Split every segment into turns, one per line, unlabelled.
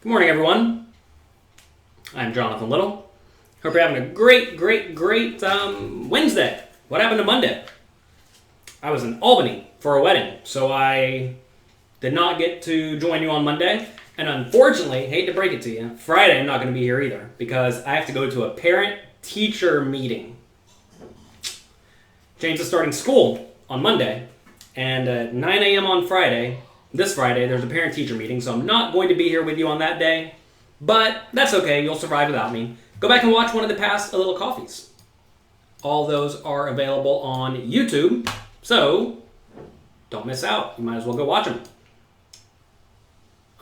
Good morning, everyone. I'm Jonathan Little. Hope you're having a great Wednesday. What happened to Monday? I was in Albany for a wedding, so I did not get to join you on Monday. And unfortunately, hate to break it to you, Friday I'm not going to be here either because I have to go to a parent-teacher meeting. James is starting school on Monday, and at 9 a.m. on this Friday, there's a parent-teacher meeting, so I'm not going to be here with you on that day, but that's okay, you'll survive without me. Go back and watch one of the past A Little Coffees. All those are available on YouTube, so don't miss out. You might as well go watch them.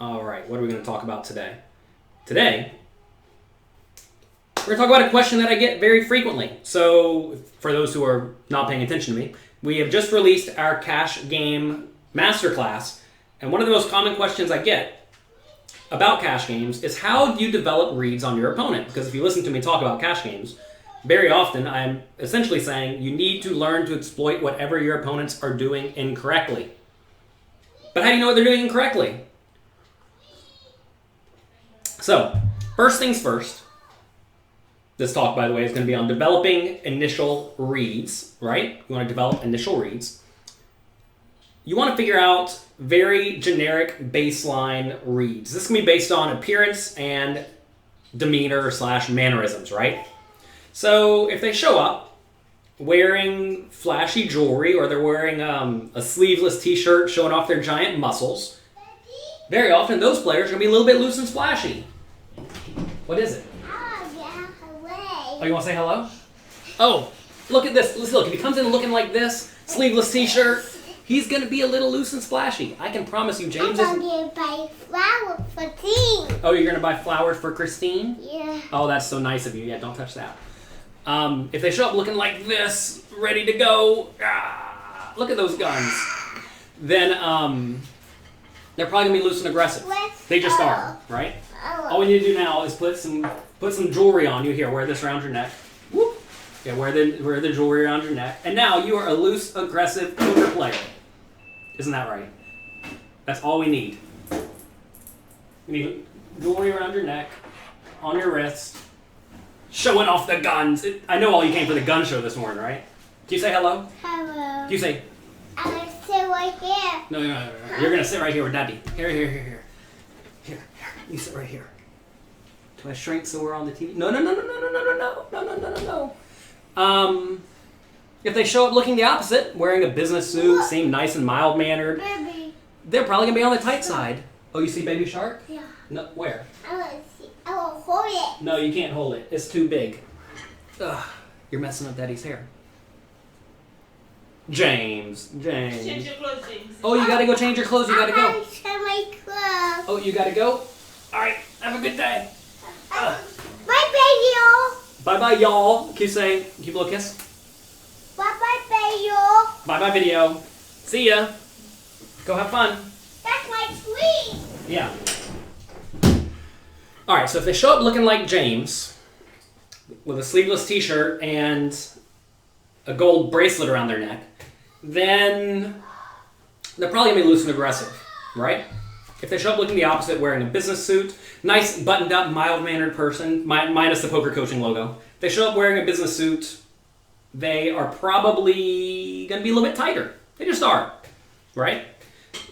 All right, what are we going to talk about today? Today, we're going to talk about a question that I get very frequently. So, for those who are not paying attention to me, we have just released our cash game masterclass, and one of the most common questions I get about cash games is how do you develop reads on your opponent? Because if you listen to me talk about cash games, very often I'm essentially saying you need to learn to exploit whatever your opponents are doing incorrectly. But how do you know what they're doing incorrectly? So, first things first. This talk, by the way, is going to be on developing initial reads, right? You want to develop initial reads. You want to figure out very generic baseline reads. This can be based on appearance and demeanor / mannerisms, right? So if they show up wearing flashy jewelry or they're wearing a sleeveless t-shirt showing off their giant muscles, very often those players are going to be a little bit loose and splashy. What is it? Oh, you want to say hello? Oh, look at this. Look, if he comes in looking like this, sleeveless t-shirt, he's going to be a little loose and splashy. I can promise you, James
I'm going to buy flowers for Christine.
Oh, you're going to buy flowers for Christine?
Yeah.
Oh, that's so nice of you. Yeah, don't touch that. If they show up looking like this, ready to go, look at those guns, then they're probably going to be loose and aggressive. They just are, right? All we need to do now is put some jewelry on you. Here, wear this around your neck. Whoop. Yeah, wear the jewelry around your neck. And now you are a loose, aggressive poker player. Isn't that right? That's all we need. We need jewelry around your neck, on your wrist, showing off the guns. I know all you came for the gun show this morning, right? Do you say hello?
Hello.
Do you say...
I'm going to sit right here.
No. You're going to sit right here with Daddy. Here. Here. You sit right here. Do I shrink so we're on the TV? No. If they show up looking the opposite, wearing a business suit, seem nice and mild-mannered, they're probably going to be on the tight side. Oh, you see Baby Shark?
Yeah.
No, where?
I want to hold it.
No, you can't hold it. It's too big. Ugh, you're messing up Daddy's hair. James.
Change your clothes, James.
Oh, you got to go change your clothes. You got to go.
I want to change my clothes.
Oh, you got to go? All right, have a good day.
Bye, baby, y'all.
Bye-bye, y'all. Keep a little kiss.
Bye, baby, y'all.
Bye-bye, video. See ya. Go have fun.
That's my tweet.
Yeah. All right, so if they show up looking like James with a sleeveless t-shirt and a gold bracelet around their neck, then they're probably going to be loose and aggressive, right? If they show up looking the opposite, wearing a business suit, nice buttoned-up, mild-mannered person, minus the poker coaching logo. If they show up wearing a business suit, they are probably going to be a little bit tighter. They just are, right?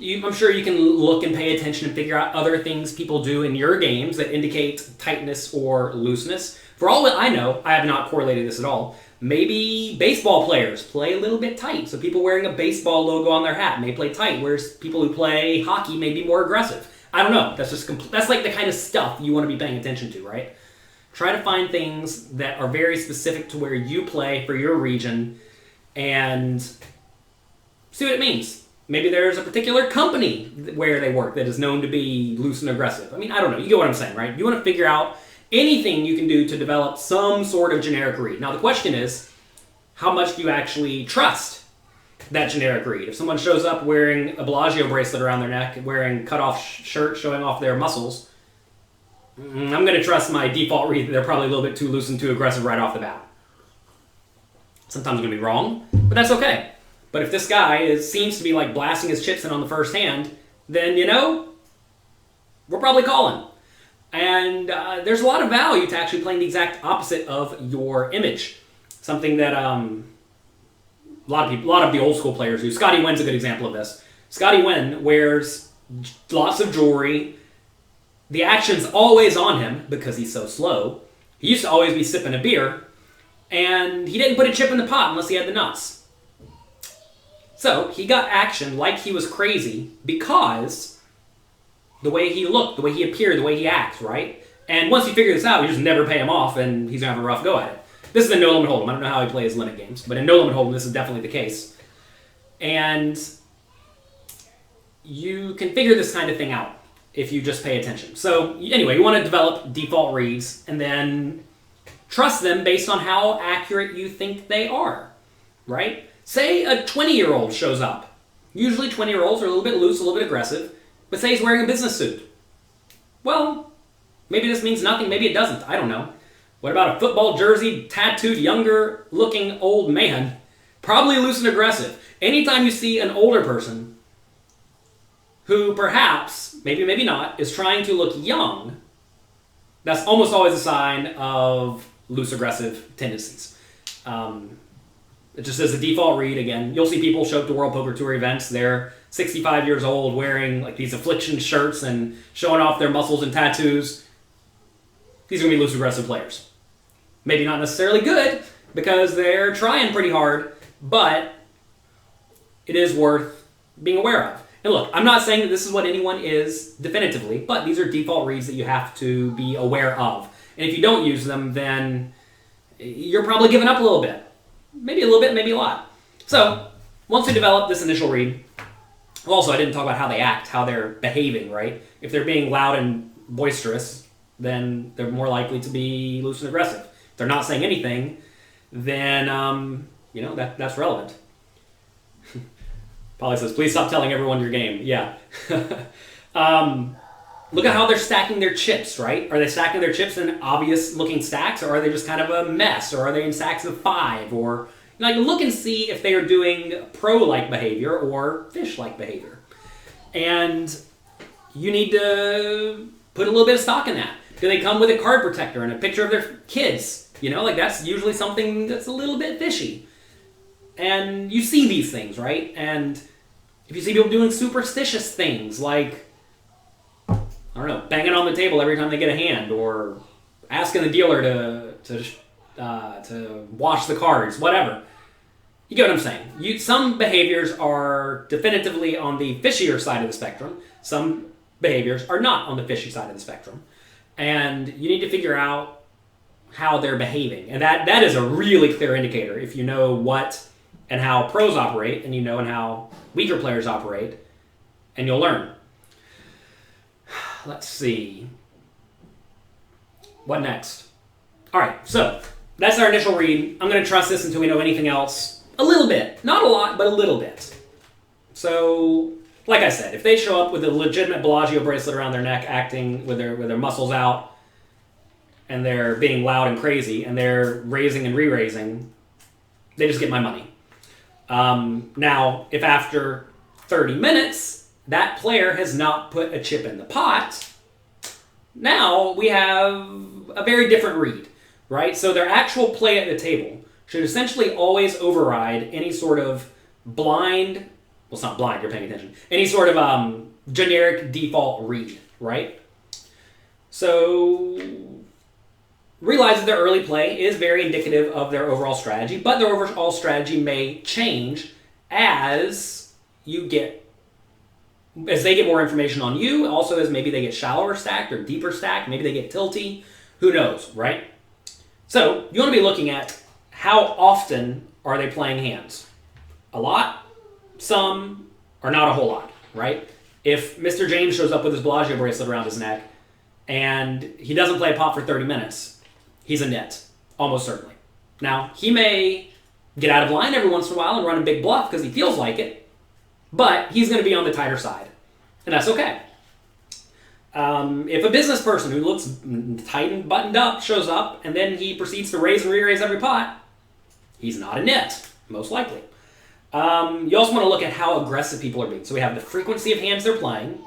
I'm sure you can look and pay attention and figure out other things people do in your games that indicate tightness or looseness. For all that I know, I have not correlated this at all. Maybe baseball players play a little bit tight, so people wearing a baseball logo on their hat may play tight, whereas people who play hockey may be more aggressive. I don't know. That's like the kind of stuff you want to be paying attention to, right? Try to find things that are very specific to where you play for your region and see what it means. Maybe there's a particular company where they work that is known to be loose and aggressive. I mean, I don't know. You get what I'm saying, right? You want to figure out anything you can do to develop some sort of generic read. Now, the question is, how much do you actually trust that generic read? If someone shows up wearing a Bellagio bracelet around their neck, wearing cut-off shirt showing off their muscles, I'm going to trust my default read that they're probably a little bit too loose and too aggressive right off the bat. Sometimes I'm going to be wrong, but that's okay. But if this guy seems to be like blasting his chips in on the first hand, then, we're probably calling. And there's a lot of value to actually playing the exact opposite of your image. Something that a lot of the old school players do. Scotty Wynn's a good example of this. Scotty Wynn wears lots of jewelry. The action's always on him because he's so slow. He used to always be sipping a beer, and he didn't put a chip in the pot unless he had the nuts. So he got action like he was crazy because the way he looked, the way he appeared, the way he acts, right? And once you figure this out, you just never pay him off, and he's going to have a rough go at it. This is a No Limit Hold'em. I don't know how he plays limit games, but in No Limit Hold'em, this is definitely the case. And you can figure this kind of thing out if you just pay attention. So anyway, you want to develop default reads and then trust them based on how accurate you think they are, right? Say a 20-year-old shows up. Usually 20-year-olds are a little bit loose, a little bit aggressive, but say he's wearing a business suit. Well, maybe this means nothing, maybe it doesn't, I don't know. What about a football jersey, tattooed, younger-looking old man? Probably loose and aggressive. Anytime you see an older person who perhaps, maybe not, is trying to look young, that's almost always a sign of loose, aggressive tendencies. It just as a default read, again, you'll see people show up to World Poker Tour events, they're 65 years old wearing like these affliction shirts and showing off their muscles and tattoos. These are going to be loose, aggressive players. Maybe not necessarily good because they're trying pretty hard, but it is worth being aware of. And look, I'm not saying that this is what anyone is definitively, but these are default reads that you have to be aware of. And if you don't use them, then you're probably giving up a little bit. Maybe a little bit, maybe a lot. So, once we develop this initial read, also I didn't talk about how they act, how they're behaving, right? If they're being loud and boisterous, then they're more likely to be loose and aggressive. If they're not saying anything, then, that's relevant. Polly says, please stop telling everyone your game. Yeah. Look at how they're stacking their chips, right? Are they stacking their chips in obvious-looking stacks, or are they just kind of a mess, or are they in stacks of 5? Or look and see if they are doing pro-like behavior or fish-like behavior. And you need to put a little bit of stock in that. Do they come with a card protector and a picture of their kids? That's usually something that's a little bit fishy. And you see these things, right? And if you see people doing superstitious things like, I don't know, banging on the table every time they get a hand, or asking the dealer to wash the cards, whatever. You get what I'm saying. Some behaviors are definitively on the fishier side of the spectrum. Some behaviors are not on the fishy side of the spectrum. And you need to figure out how they're behaving. And that is a really clear indicator if you know what and how pros operate, and and how weaker players operate, and you'll learn. Let's see. What next? All right, so that's our initial read. I'm going to trust this until we know anything else. A little bit. Not a lot, but a little bit. So, like I said, if they show up with a legitimate Bellagio bracelet around their neck, acting with their muscles out, and they're being loud and crazy, and they're raising and re-raising, they just get my money. Now, if after 30 minutes, that player has not put a chip in the pot, now we have a very different read, right? So their actual play at the table should essentially always override any sort of blind, well, it's not blind, you're paying attention, any sort of generic default read, right? So realize that their early play is very indicative of their overall strategy, but their overall strategy may change as they get more information on you, also as maybe they get shallower stacked or deeper stacked, maybe they get tilty, who knows, right? So you want to be looking at how often are they playing hands? A lot, some, or not a whole lot, right? If Mr. James shows up with his Bellagio bracelet around his neck and he doesn't play a pot for 30 minutes, he's a nit, almost certainly. Now, he may get out of line every once in a while and run a big bluff because he feels like it, but he's going to be on the tighter side, and that's okay. If a business person who looks tight and buttoned up shows up and then he proceeds to raise and re-raise every pot, he's not a nit, most likely. You also want to look at how aggressive people are being. So we have the frequency of hands they're playing.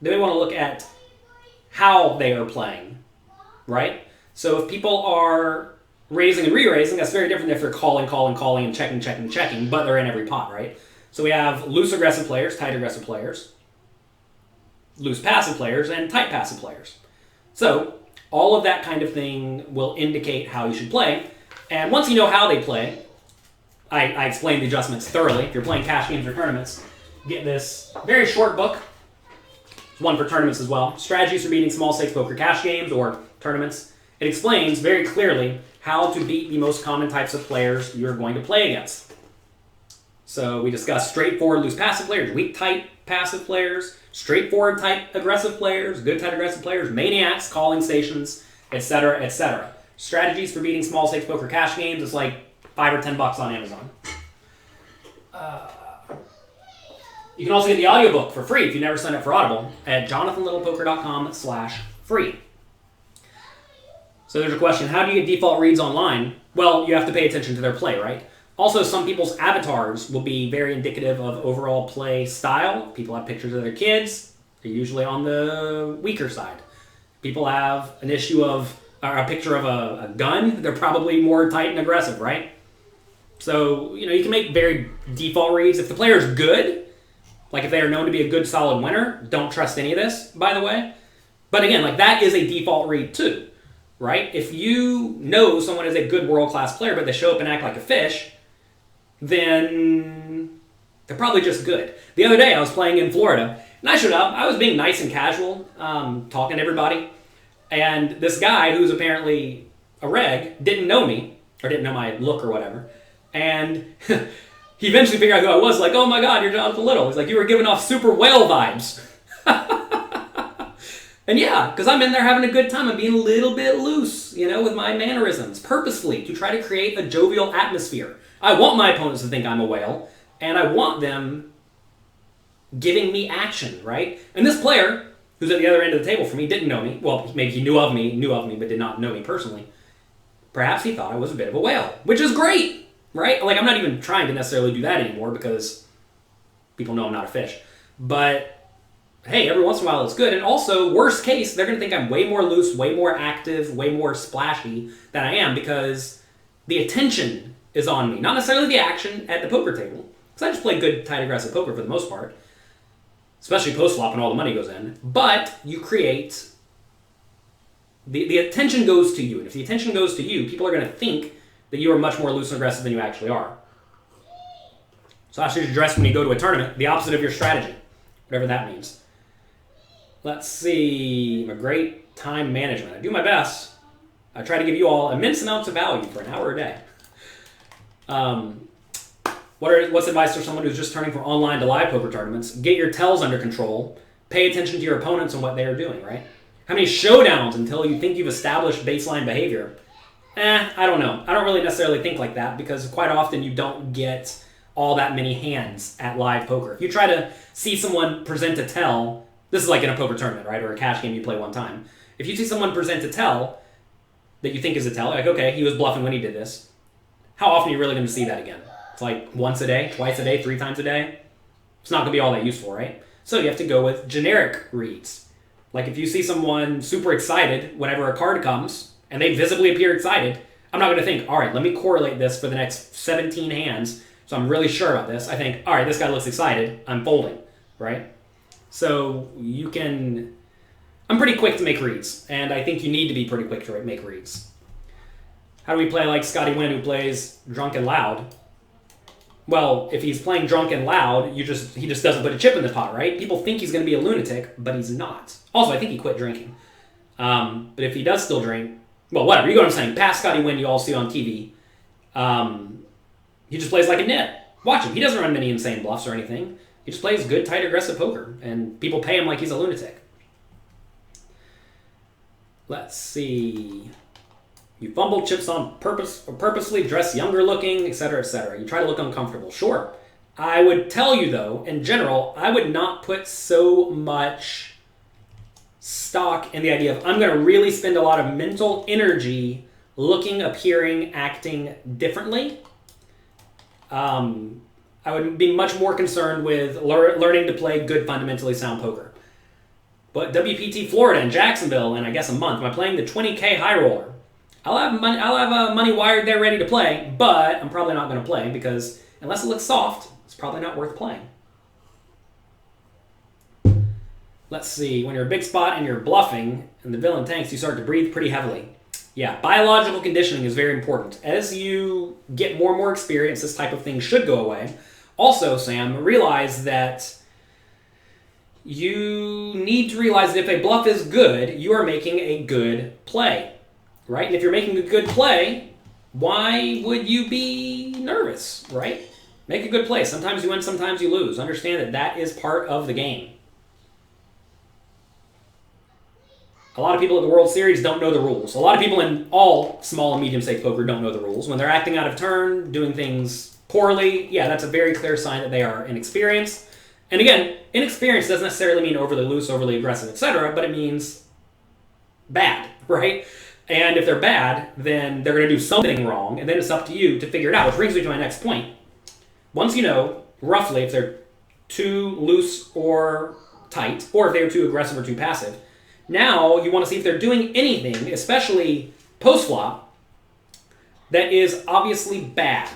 Then we want to look at how they are playing, right? So if people are raising and re-raising, that's very different if they're calling, and checking, but they're in every pot, right? So we have loose aggressive players, tight aggressive players, loose passive players, and tight passive players. So all of that kind of thing will indicate how you should play. And once you know how they play, I explained the adjustments thoroughly. If you're playing cash games or tournaments, get this very short book. It's one for tournaments as well. Strategies for beating small stakes poker cash games or tournaments. It explains very clearly how to beat the most common types of players you're going to play against. So we discussed straightforward loose passive players, weak tight passive players, straightforward tight aggressive players, good tight aggressive players, maniacs, calling stations, etc., etc. Strategies for beating small stakes poker cash games is like $5 or $10 on Amazon. You can also get the audiobook for free if you never signed up for Audible at jonathanlittlepoker.com/free. So there's a question, how do you get default reads online? Well, you have to pay attention to their play, right? Also, some people's avatars will be very indicative of overall play style. People have pictures of their kids. They're usually on the weaker side. People have an issue of, or a picture of a gun. They're probably more tight and aggressive, right? So, you can make very default reads. If the player is good, like if they are known to be a good, solid winner, don't trust any of this, by the way. But again, like that is a default read too, right? If you know someone is a good world-class player, but they show up and act like a fish, then they're probably just good. The other day, I was playing in Florida, and I showed up. I was being nice and casual, talking to everybody. And this guy, who's apparently a reg, didn't know me, or didn't know my look or whatever. And he eventually figured out who I was, like, oh my God, you're Jonathan Little. He's like, you were giving off super whale vibes. And yeah, because I'm in there having a good time. I'm being a little bit loose, with my mannerisms, purposefully, to try to create a jovial atmosphere. I want my opponents to think I'm a whale, and I want them giving me action, right? And this player, who's at the other end of the table for me, didn't know me. Well, maybe he knew of me, but did not know me personally. Perhaps he thought I was a bit of a whale, which is great, right? Like, I'm not even trying to necessarily do that anymore because people know I'm not a fish. But hey, every once in a while it's good. And also, worst case, they're going to think I'm way more loose, way more active, way more splashy than I am because the attention is on me. Not necessarily the action at the poker table, because I just play good, tight, aggressive poker for the most part, especially post-flop when all the money goes in. But you create... The attention goes to you. And if the attention goes to you, people are going to think that you are much more loose and aggressive than you actually are. So I should address when you go to a tournament, the opposite of your strategy, whatever that means. Let's see. A great time management. I do my best. I try to give you all immense amounts of value for an hour a day. What's advice for someone who's just turning from online to live poker tournaments? Get your tells under control. Pay attention to your opponents and what they are doing, right? How many showdowns until you think you've established baseline behavior? I don't know. I don't really necessarily think like that because quite often you don't get all that many hands at live poker. If you try to see someone present a tell, this is like in a poker tournament, right? Or a cash game you play one time. If you see someone present a tell that you think is a tell, like, okay, he was bluffing when he did this. How often are you really going to see that again? It's like once a day, twice a day, 3 times a day. It's not going to be all that useful, right? So you have to go with generic reads. Like if you see someone super excited whenever a card comes and they visibly appear excited, I'm not going to think, all right, let me correlate this for the next 17 hands so I'm really sure about this. I think, all right, this guy looks excited. I'm folding, right? So you can... I'm pretty quick to make reads, and I think you need to be pretty quick to make reads. How do we play like Scotty Wynn, who plays drunk and loud? Well, if he's playing drunk and loud, he just doesn't put a chip in the pot, right? People think he's going to be a lunatic, but he's not. Also, I think he quit drinking. But if he does still drink, well, whatever. You know what I'm saying? Past Scotty Wynn, you all see on TV. He just plays like a nit. Watch him. He doesn't run many insane bluffs or anything. He just plays good, tight, aggressive poker, and people pay him like he's a lunatic. Let's see... You fumble chips on purpose, or purposely dress younger looking, etc., etc. You try to look uncomfortable. Sure. I would tell you, though, in general, I would not put so much stock in the idea of I'm going to really spend a lot of mental energy looking, appearing, acting differently. I would be much more concerned with learning to play good, fundamentally sound poker. but WPT Florida and Jacksonville in, I guess, a month. Am I playing the 20K High Roller? I'll have money wired there ready to play, but I'm probably not going to play because unless it looks soft, it's probably not worth playing. Let's see. When you're a big spot and you're bluffing and the villain tanks, you start to breathe pretty heavily. Yeah, biological conditioning is very important. As you get more and more experience, this type of thing should go away. Also, Sam, realize that you need to realize that if a bluff is good, you are making a good play, right? And if you're making a good play, why would you be nervous, right? Make a good play. Sometimes you win, sometimes you lose. Understand that that is part of the game. A lot of people at the World Series don't know the rules. A lot of people in all small and medium stakes poker don't know the rules. When they're acting out of turn, doing things poorly, yeah, that's a very clear sign that they are inexperienced. And again, inexperienced doesn't necessarily mean overly loose, overly aggressive, etc., but it means bad, right? And if they're bad, then they're going to do something wrong, and then it's up to you to figure it out, which brings me to my next point. Once you know, roughly, if they're too loose or tight, or if they were too aggressive or too passive, now you want to see if they're doing anything, especially post-flop, that is obviously bad.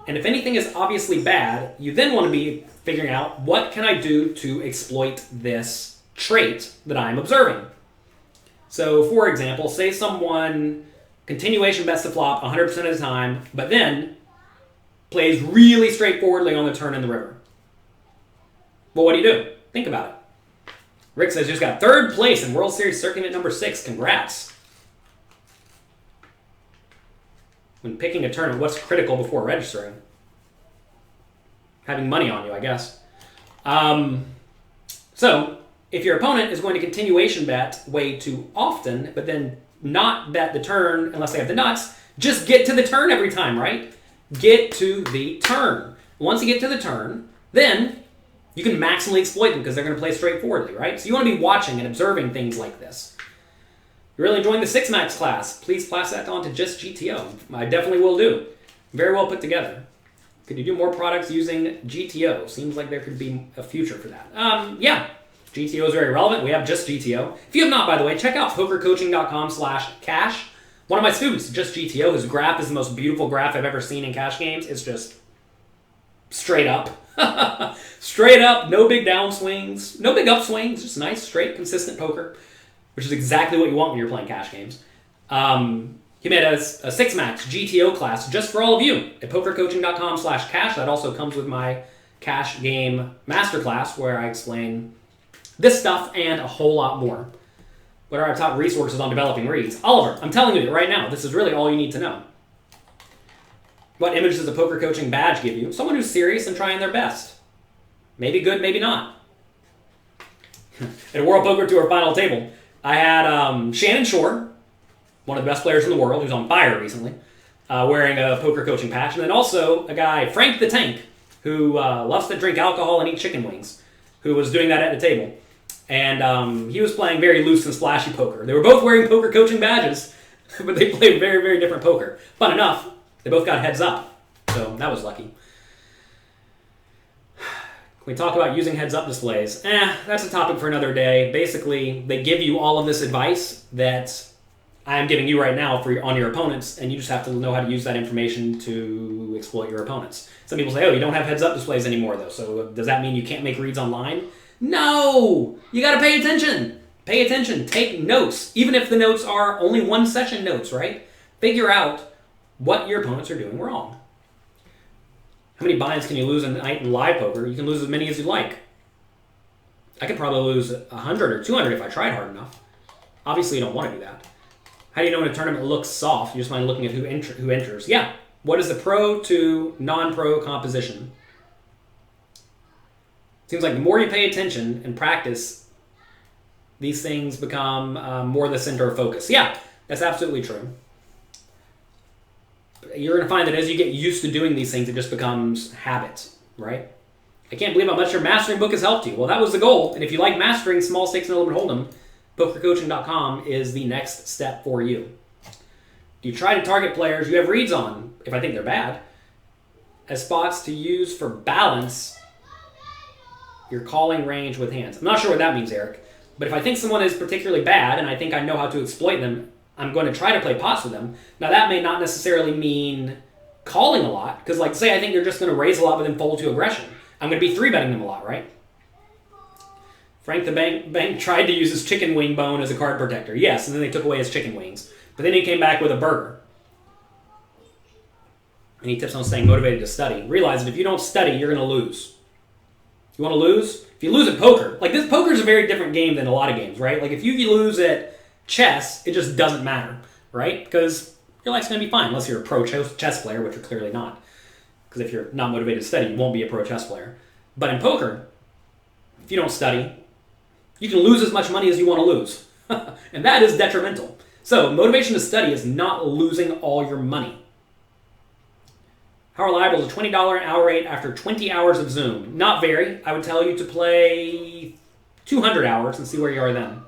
And if anything is obviously bad, you then want to be figuring out what can I do to exploit this trait that I'm observing. So, for example, say someone continuation bets the flop 100% of the time, but then plays really straightforwardly on the turn in the river. Well, what do you do? Think about it. Rick says, just got third place in World Series Circuit number 6. Congrats. When picking a tournament, what's critical before registering? Having money on you, I guess. So, if your opponent is going to continuation bet way too often, but then not bet the turn unless they have the nuts, just get to the turn every time, right? Get to the turn. Once you get to the turn, then you can maximally exploit them because they're going to play straightforwardly, right? So you want to be watching and observing things like this. You're really enjoying the 6-max class. Please pass that on to just GTO. I definitely will do. Very well put together. Could you do more products using GTO? Seems like there could be a future for that. Yeah, GTO is very relevant. We have just GTO. If you have not, by the way, check out pokercoaching.com/cash. One of my students, just GTO, his graph is the most beautiful graph I've ever seen in cash games. It's just straight up. Straight up, no big downswings, no big upswings, just nice, straight, consistent poker, which is exactly what you want when you're playing cash games. He made a 6-max GTO class just for all of you at pokercoaching.com/cash. That also comes with my cash game masterclass where I explain this stuff and a whole lot more. What are our top resources on developing reads? Oliver, I'm telling you right now, this is really all you need to know. What image does a poker coaching badge give you? Someone who's serious and trying their best. Maybe good, maybe not. At a World Poker Tour final table, I had Shannon Shore, one of the best players in the world, who's on fire recently, wearing a poker coaching patch. And then also a guy, Frank the Tank, who loves to drink alcohol and eat chicken wings, who was doing that at the table. And he was playing very loose and splashy poker. They were both wearing poker coaching badges, but they played very, very different poker. Fun enough, they both got heads up, so that was lucky. Can we talk about using heads-up displays? That's a topic for another day. Basically, they give you all of this advice that I am giving you right now on your opponents, and you just have to know how to use that information to exploit your opponents. Some people say, oh, you don't have heads-up displays anymore, though, so does that mean you can't make reads online? No! You gotta pay attention! Pay attention. Take notes. Even if the notes are only one session notes, right? Figure out what your opponents are doing wrong. How many buy-ins can you lose a night in live poker? You can lose as many as you like. I could probably lose 100 or 200 if I tried hard enough. Obviously, you don't want to do that. How do you know when a tournament looks soft? You just mind looking at who enters. Yeah. What is the pro to non-pro composition? Seems like the more you pay attention and practice, these things become more the center of focus. Yeah, that's absolutely true. You're going to find that as you get used to doing these things, it just becomes habit, right? I can't believe how much your mastering book has helped you. Well, that was the goal. And if you like mastering small stakes and limit hold'em, pokercoaching.com is the next step for you. Do you try to target players you have reads on, if I think they're bad, as spots to use for balance your calling range with hands? I'm not sure what that means, Eric. But if I think someone is particularly bad and I think I know how to exploit them, I'm going to try to play pots with them. Now, that may not necessarily mean calling a lot, because, like, say I think you're just going to raise a lot but then fold to aggression. I'm going to be 3-betting them a lot, right? Frank the Bank tried to use his chicken wing bone as a card protector. Yes, and then they took away his chicken wings. But then he came back with a burger. And he tips on staying motivated to study. Realize that if you don't study, you're going to lose. You want to lose? If you lose at poker, like this, poker is a very different game than a lot of games, right? Like if you lose at chess, it just doesn't matter, right? Because your life's going to be fine unless you're a pro chess player, which you're clearly not. Because if you're not motivated to study, you won't be a pro chess player. But in poker, if you don't study, you can lose as much money as you want to lose. And that is detrimental. So motivation to study is not losing all your money. How reliable is a $20 an hour rate after 20 hours of Zoom? Not very. I would tell you to play 200 hours and see where you are then.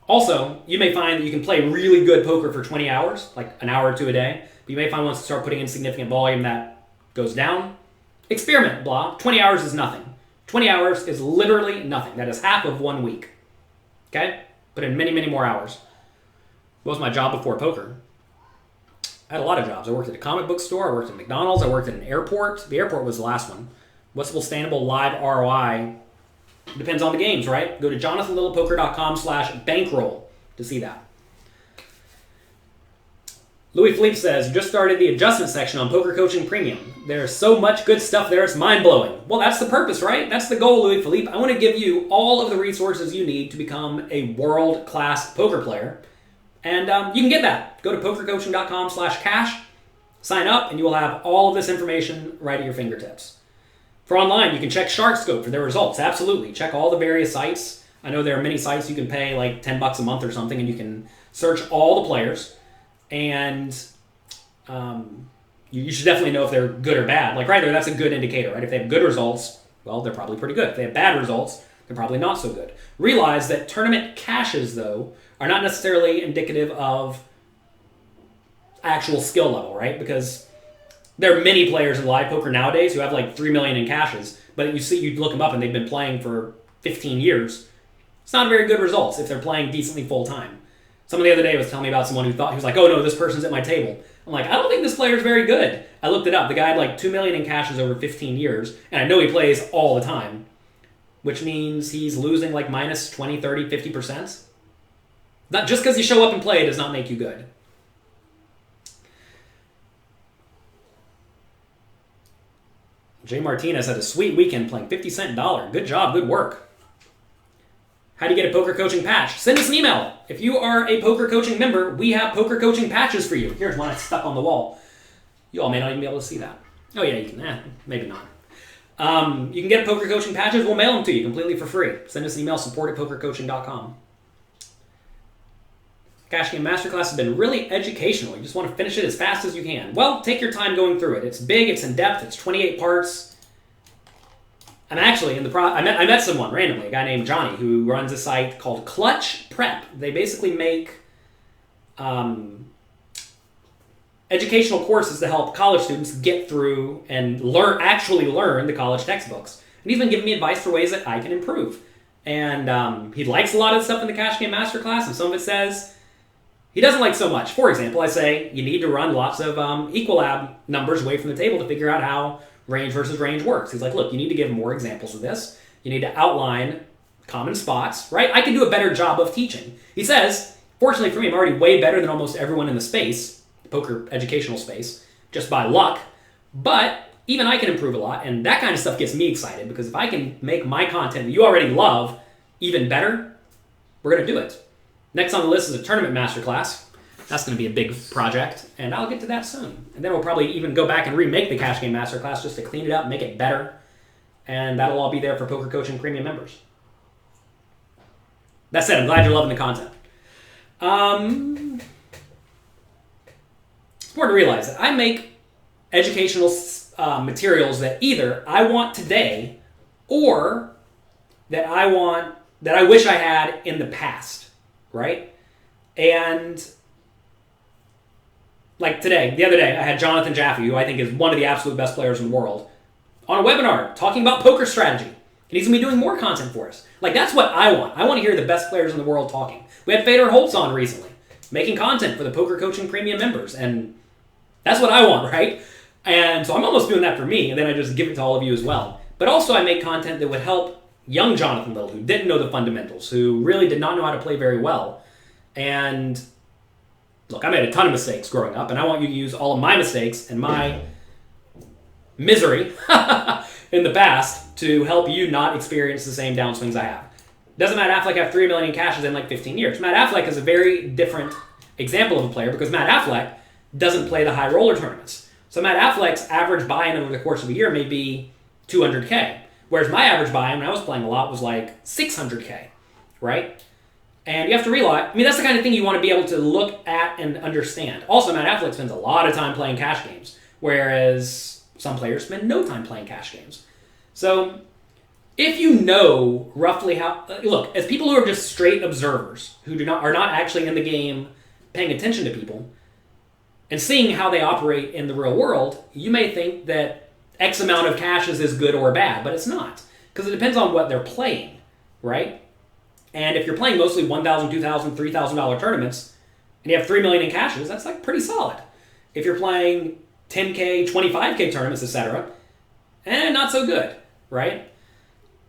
Also, you may find that you can play really good poker for 20 hours, like an hour or two a day. But you may find once you start putting in significant volume that goes down. Experiment, blah. 20 hours is nothing. 20 hours is literally nothing. That is half of 1 week. Okay? Put in many, many more hours. What was my job before poker? I had a lot of jobs. I worked at a comic book store. I worked at McDonald's. I worked at an airport. The airport was the last one. What's the sustainable live ROI? Depends on the games, right? Go to jonathanlittlepoker.com/bankroll to see that. Louis Philippe says, you just started the adjustment section on Poker Coaching Premium. There's so much good stuff there, it's mind-blowing. Well, that's the purpose, right? That's the goal, Louis Philippe. I want to give you all of the resources you need to become a world-class poker player. And you can get that. Go to pokercoaching.com/cash, sign up, and you will have all of this information right at your fingertips. For online, you can check SharkScope for their results. Absolutely. Check all the various sites. I know there are many sites you can pay like $10 a month or something, and you can search all the players. And you should definitely know if they're good or bad. Like right there, that's a good indicator, right? If they have good results, well, they're probably pretty good. If they have bad results, they're probably not so good. Realize that tournament caches, though, are not necessarily indicative of actual skill level, right? Because there are many players in live poker nowadays who have like 3 million in caches, but you look them up and they've been playing for 15 years. It's not very good results if they're playing decently full time. Someone the other day was telling me about someone who thought, he was like, oh no, this person's at my table. I'm like, I don't think this player's very good. I looked it up. The guy had like 2 million in caches over 15 years, and I know he plays all the time, which means he's losing like minus 20, 30, 50%. Not just because you show up and play does not make you good. Jay Martinez had a sweet weekend playing 50-cent dollar. Good job, good work. How do you get a poker coaching patch? Send us an email. If you are a poker coaching member, we have poker coaching patches for you. Here's one that's stuck on the wall. You all may not even be able to see that. Oh yeah, you can. Maybe not. You can get poker coaching patches. We'll mail them to you completely for free. Send us an email, support@pokercoaching.com. Cash Game Masterclass has been really educational. You just want to finish it as fast as you can. Well, take your time going through it. It's big, it's in depth, it's 28 parts. I'm actually in the I met someone randomly, a guy named Johnny, who runs a site called Clutch Prep. They basically make educational courses to help college students get through and actually learn the college textbooks. And he's been giving me advice for ways that I can improve. And he likes a lot of the stuff in the Cash Game Masterclass, and some of it says he doesn't like so much. For example, I say you need to run lots of equilab numbers away from the table to figure out how range versus range works. He's like, look, you need to give more examples of this. You need to outline common spots, right? I can do a better job of teaching. He says, fortunately for me, I'm already way better than almost everyone in the space, the poker educational space, just by luck. But even I can improve a lot, and that kind of stuff gets me excited, because if I can make my content that you already love even better, we're going to do it. Next on the list is a tournament masterclass. That's going to be a big project, and I'll get to that soon. And then we'll probably even go back and remake the Cash Game Masterclass just to clean it up, make it better, and that'll all be there for Poker Coaching Premium members. That said, I'm glad you're loving the content. It's important to realize that I make educational materials that either I want today or that I wish I had in the past, right? And like today, the other day, I had Jonathan Jaffe, who I think is one of the absolute best players in the world, on a webinar talking about poker strategy. he's going to be doing more content for us. Like, that's what I want. I want to hear the best players in the world talking. We had Fedor Holtz on recently, making content for the Poker Coaching Premium members, and that's what I want, right? And so I'm almost doing that for me, and then I just give it to all of you as well. But also I make content that would help young Jonathan Little, who didn't know the fundamentals, who really did not know how to play very well. And look, I made a ton of mistakes growing up, and I want you to use all of my mistakes and my misery in the past to help you not experience the same downswings I have. Doesn't Matt Affleck have $3 million in cashes in like 15 years? Matt Affleck is a very different example of a player because Matt Affleck doesn't play the high roller tournaments. So Matt Affleck's average buy-in over the course of a year may be $200K, whereas my average buy-in when I was playing a lot was like $600K, right? And you have to realize, I mean, that's the kind of thing you want to be able to look at and understand. Also, Matt Affleck spends a lot of time playing cash games, whereas some players spend no time playing cash games. So if you know roughly how, look, as people who are just straight observers, who are not actually in the game paying attention to people, and seeing how they operate in the real world, you may think that X amount of cashes is good or bad, but it's not. Because it depends on what they're playing, right? And if you're playing mostly $1,000, $2,000, $3,000 tournaments, and you have $3 million in cashes, that's like pretty solid. If you're playing 10K, 25K tournaments, etc., not so good, right?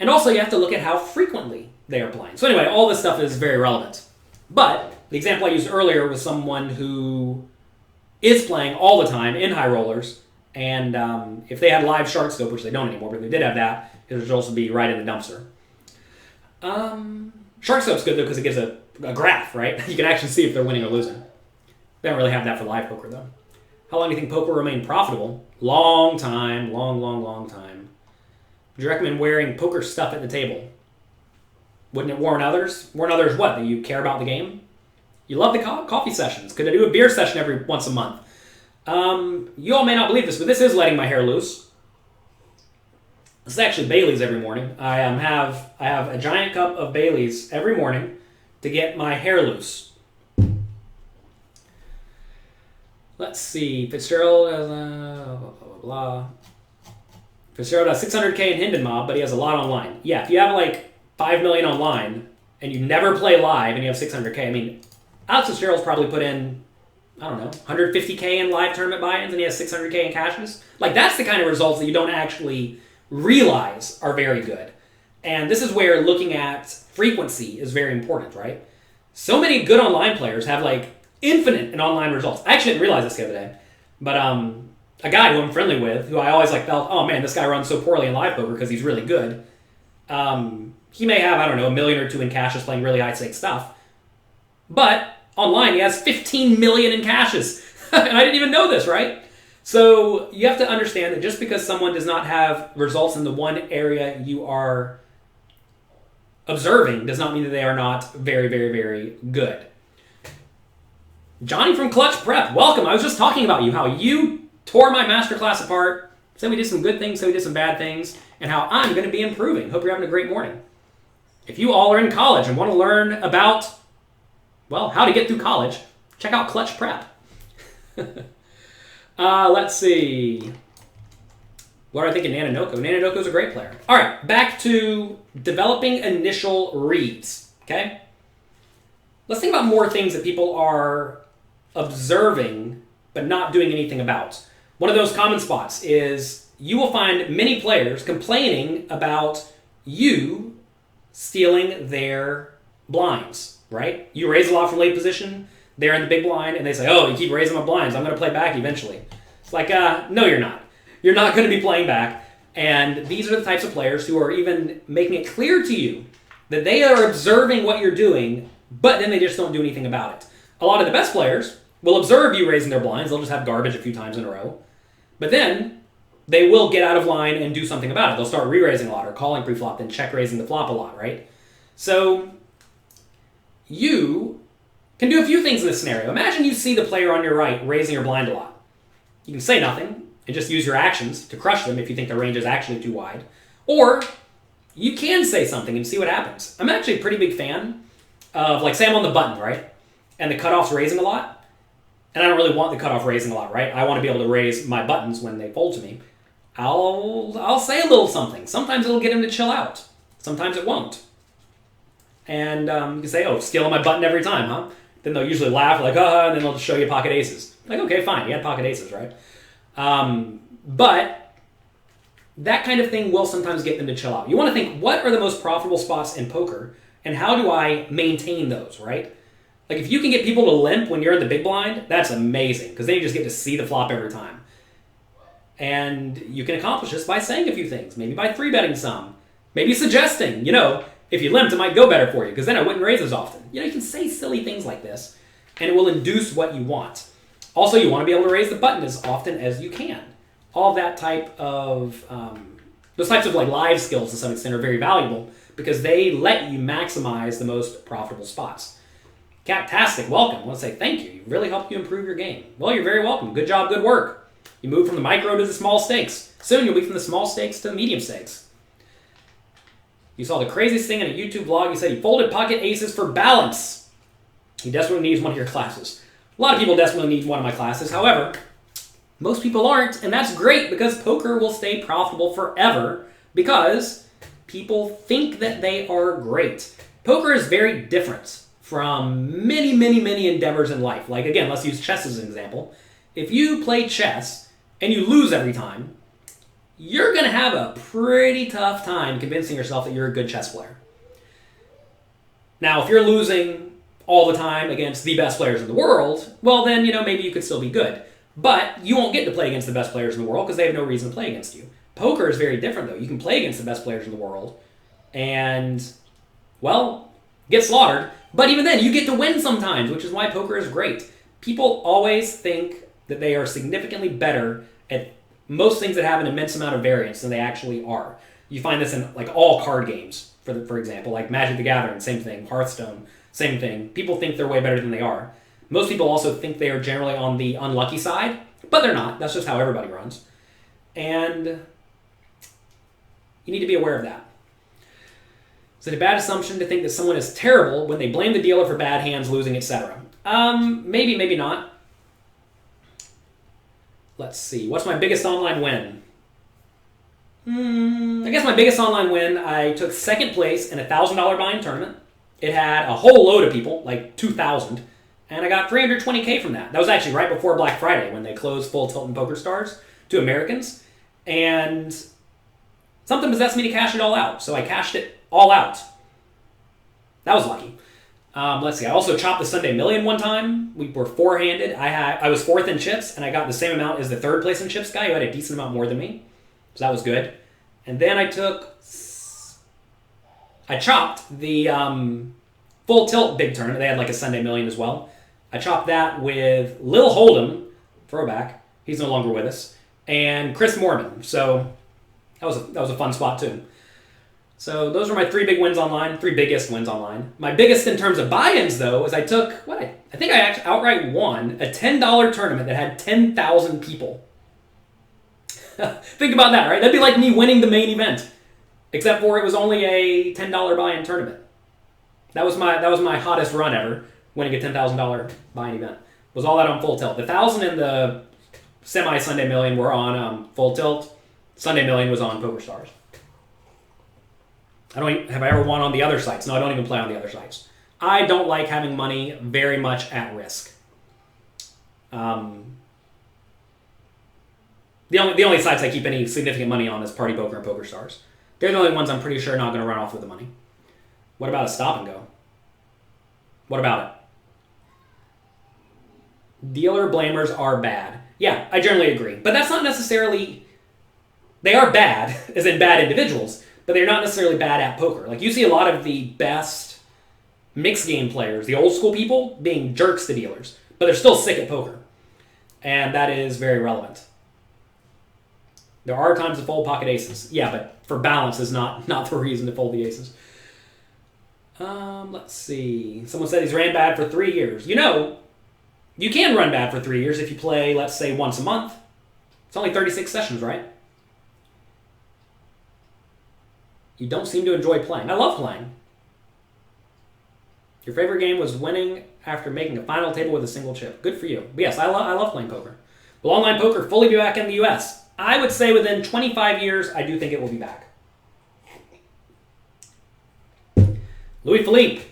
And also you have to look at how frequently they are playing. So anyway, all this stuff is very relevant. But the example I used earlier was someone who is playing all the time in high rollers, and if they had live shark scope, which they don't anymore, but if they did have that, his results would be right in the dumpster. Shark scope's good though because it gives a graph, right? You can actually see if they're winning or losing. They don't really have that for live poker though. How long do you think poker will remain profitable? Long time, long time. Would you recommend wearing poker stuff at the table? Wouldn't it warn others? Warn others what? That you care about the game? You love the coffee sessions. Could I do a beer session every once a month? You all may not believe this, but this is letting my hair loose. This is actually Bailey's every morning. I have a giant cup of Bailey's every morning to get my hair loose. Let's see. Fitzgerald has blah, blah, blah, blah. Fitzgerald has 600K in Hendon Mob, but he has a lot online. Yeah, if you have like 5 million online and you never play live and you have 600K, I mean, Alex Fitzgerald's probably put in, I don't know, 150K in live tournament buy-ins and he has 600K in cashes. Like, that's the kind of results that you don't actually realize are very good. And this is where looking at frequency is very important, right? So many good online players have like infinite in online results. I actually didn't realize this the other day, but a guy who I'm friendly with, who I always like felt, oh man, this guy runs so poorly in live poker because he's really good. He may have, I don't know, 1 million or 2 in cashes playing really high stakes stuff. But online, he has 15 million in cashes. And I didn't even know this, right? So you have to understand that just because someone does not have results in the one area you are observing does not mean that they are not very, very, very good. Johnny from Clutch Prep, welcome. I was just talking about you, how you tore my masterclass apart, said we did some good things, said we did some bad things, and how I'm going to be improving. Hope you're having a great morning. If you all are in college and want to learn about, well, how to get through college, check out Clutch Prep. Let's see. What do I think of Nanonoko? Nanonoko's a great player. All right, back to developing initial reads, okay? Let's think about more things that people are observing but not doing anything about. One of those common spots is you will find many players complaining about you stealing their blinds, right? You raise a lot from late position, they're in the big blind, and they say, oh, you keep raising my blinds, I'm going to play back eventually. It's like, no, you're not. You're not going to be playing back. And these are the types of players who are even making it clear to you that they are observing what you're doing, but then they just don't do anything about it. A lot of the best players will observe you raising their blinds. They'll just have garbage a few times in a row. But then they will get out of line and do something about it. They'll start re-raising a lot or calling pre-flop, then check-raising the flop a lot, right? So you can do a few things in this scenario. Imagine you see the player on your right raising your blind a lot. You can say nothing and just use your actions to crush them if you think the range is actually too wide. Or you can say something and see what happens. I'm actually a pretty big fan of, like, say I'm on the button, right? And the cutoff's raising a lot. And I don't really want the cutoff raising a lot, right? I want to be able to raise my buttons when they fold to me. I'll say a little something. Sometimes it'll get him to chill out. Sometimes it won't. And you can say, oh, stealing my button every time, huh? Then they'll usually laugh like, and then they'll just show you pocket aces. Like, okay, fine, you had pocket aces, right? But that kind of thing will sometimes get them to chill out. You want to think, what are the most profitable spots in poker, and how do I maintain those, right? Like, if you can get people to limp when you're in the big blind, that's amazing, because then you just get to see the flop every time. And you can accomplish this by saying a few things, maybe by 3-betting some, maybe suggesting, if you limped, it might go better for you, because then I wouldn't raise as often. You can say silly things like this, and it will induce what you want. Also, you want to be able to raise the button as often as you can. All that type of, those types of like live skills to some extent are very valuable, because they let you maximize the most profitable spots. Cattastic, welcome. I want to say thank you. You really helped you improve your game. Well, you're very welcome. Good job, good work. You moved from the micro to the small stakes. Soon you'll be from the small stakes to the medium stakes. You saw the craziest thing in a YouTube vlog. You said he folded pocket aces for balance. He desperately needs one of your classes. A lot of people desperately need one of my classes. However, most people aren't, and that's great because poker will stay profitable forever because people think that they are great. Poker is very different from many, many, many endeavors in life. Like, again, let's use chess as an example. If you play chess and you lose every time, you're going to have a pretty tough time convincing yourself that you're a good chess player. Now, if you're losing all the time against the best players in the world, well then, maybe you could still be good. But you won't get to play against the best players in the world because they have no reason to play against you. Poker is very different, though. You can play against the best players in the world and, well, get slaughtered. But even then, you get to win sometimes, which is why poker is great. People always think that they are significantly better at most things that have an immense amount of variance than they actually are. You find this in like all card games, for example, like Magic the Gathering, same thing, Hearthstone, same thing. People think they're way better than they are. Most people also think they are generally on the unlucky side, but they're not. That's just how everybody runs. And you need to be aware of that. Is it a bad assumption to think that someone is terrible when they blame the dealer for bad hands, losing, etc.? Maybe, maybe not. Let's see. What's my biggest online win? I guess my biggest online win, I took second place in a $1,000 buy-in tournament. It had a whole load of people, like 2,000, and I got $320K from that. That was actually right before Black Friday when they closed Full Tilt and Poker Stars to Americans, and something possessed me to cash it all out, so I cashed it all out. That was lucky. Let's see. I also chopped the Sunday Million one time. We were four-handed. I was fourth in chips, and I got the same amount as the third place in chips guy who had a decent amount more than me. So that was good. And then I chopped the Full Tilt big tournament. They had like a Sunday Million as well. I chopped that with Lil Hold'em, throwback. He's no longer with us, and Chris Mormon. So that was a fun spot too. So those were my three biggest wins online. My biggest in terms of buy-ins, though, is I took, I think I actually outright won a $10 tournament that had 10,000 people. Think about that, right? That'd be like me winning the main event, except for it was only a $10 buy-in tournament. That was my hottest run ever, winning a $10,000 buy-in event. Was all that on Full Tilt. The 1,000 and the semi-Sunday Million were on Full Tilt. Sunday Million was on Poker Stars. Have I ever won on the other sites? No, I don't even play on the other sites. I don't like having money very much at risk. The only sites I keep any significant money on is Party Poker and Poker Stars. They're the only ones I'm pretty sure not going to run off with the money. What about a stop and go? What about it? Dealer blamers are bad. Yeah, I generally agree. But that's not necessarily... They are bad, as in bad individuals, but they're not necessarily bad at poker. Like, you see a lot of the best mixed game players, the old school people, being jerks to dealers, but they're still sick at poker. And that is very relevant. There are times to fold pocket aces. Yeah, but for balance is not the reason to fold the aces. Let's see. Someone said he's ran bad for 3 years. You can run bad for 3 years if you play, let's say, once a month. It's only 36 sessions, right? You don't seem to enjoy playing. I love playing. Your favorite game was winning after making a final table with a single chip. Good for you. But yes, I love playing poker. Will online poker fully be back in the U.S.? I would say within 25 years, I do think it will be back. Louis Philippe,